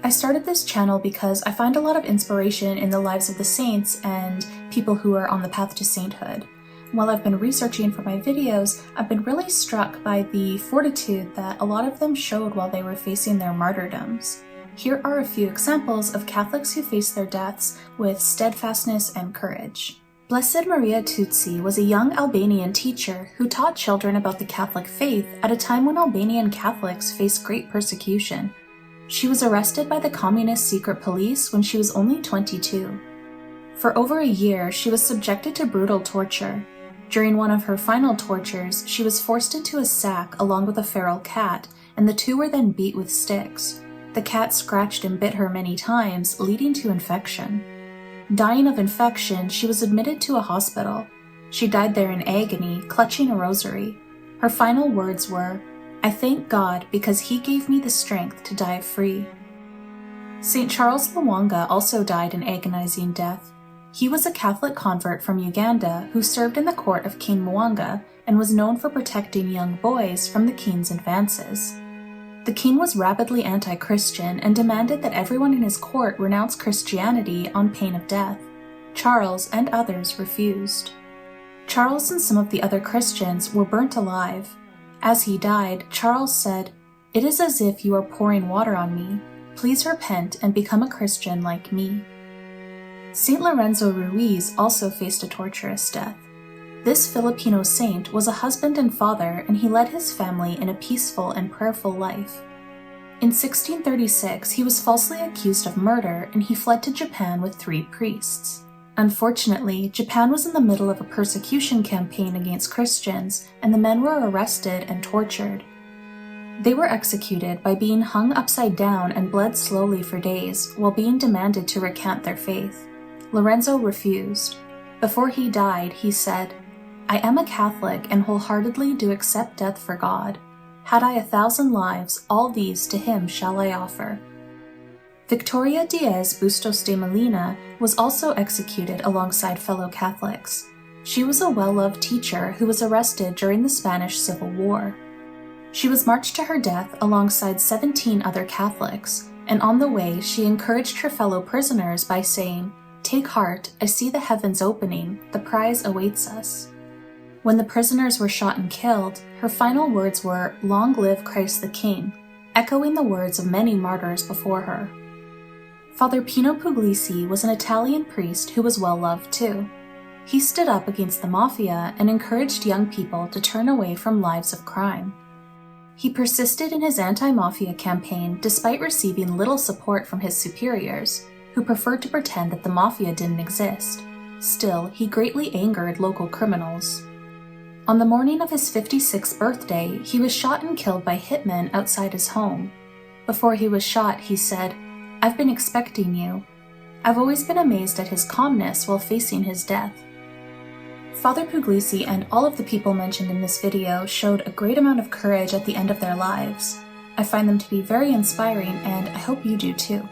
I started this channel because I find a lot of inspiration in the lives of the saints and people who are on the path to sainthood. While I've been researching for my videos, I've been really struck by the fortitude that a lot of them showed while they were facing their martyrdoms. Here are a few examples of Catholics who faced their deaths with steadfastness and courage. Blessed Maria Tuci was a young Albanian teacher who taught children about the Catholic faith at a time when Albanian Catholics faced great persecution. She was arrested by the communist secret police when she was only 22. For over a year, she was subjected to brutal torture. During one of her final tortures, she was forced into a sack along with a feral cat, and the two were then beat with sticks. The cat scratched and bit her many times, leading to infection. Dying of infection, she was admitted to a hospital. She died there in agony, clutching a rosary. Her final words were, "I thank God because He gave me the strength to die free." St. Charles Lwanga also died an agonizing death. He was a Catholic convert from Uganda who served in the court of King Mwanga and was known for protecting young boys from the king's advances. The king was rabidly anti-Christian and demanded that everyone in his court renounce Christianity on pain of death. Charles and others refused. Charles and some of the other Christians were burnt alive. As he died, Charles said, "It is as if you are pouring water on me. Please repent and become a Christian like me." Saint Lorenzo Ruiz also faced a torturous death. This Filipino saint was a husband and father, and he led his family in a peaceful and prayerful life. In 1636, he was falsely accused of murder, and he fled to Japan with 3 priests. Unfortunately, Japan was in the middle of a persecution campaign against Christians, and the men were arrested and tortured. They were executed by being hung upside down and bled slowly for days, while being demanded to recant their faith. Lorenzo refused. Before he died, he said, "I am a Catholic and wholeheartedly do accept death for God. Had I 1,000 lives, all these to Him shall I offer." Victoria Diez Bustos de Molina was also executed alongside fellow Catholics. She was a well-loved teacher who was arrested during the Spanish Civil War. She was marched to her death alongside 17 other Catholics, and on the way she encouraged her fellow prisoners by saying, "Take heart, I see the heavens opening, the prize awaits us." When the prisoners were shot and killed, her final words were, "Long live Christ the King," echoing the words of many martyrs before her. Father Pino Puglisi was an Italian priest who was well loved too. He stood up against the mafia and encouraged young people to turn away from lives of crime. He persisted in his anti-mafia campaign despite receiving little support from his superiors, who preferred to pretend that the mafia didn't exist. Still, he greatly angered local criminals. On the morning of his 56th birthday, he was shot and killed by hitmen outside his home. Before he was shot, he said, "I've been expecting you." I've always been amazed at his calmness while facing his death. Father Puglisi and all of the people mentioned in this video showed a great amount of courage at the end of their lives. I find them to be very inspiring, and I hope you do too.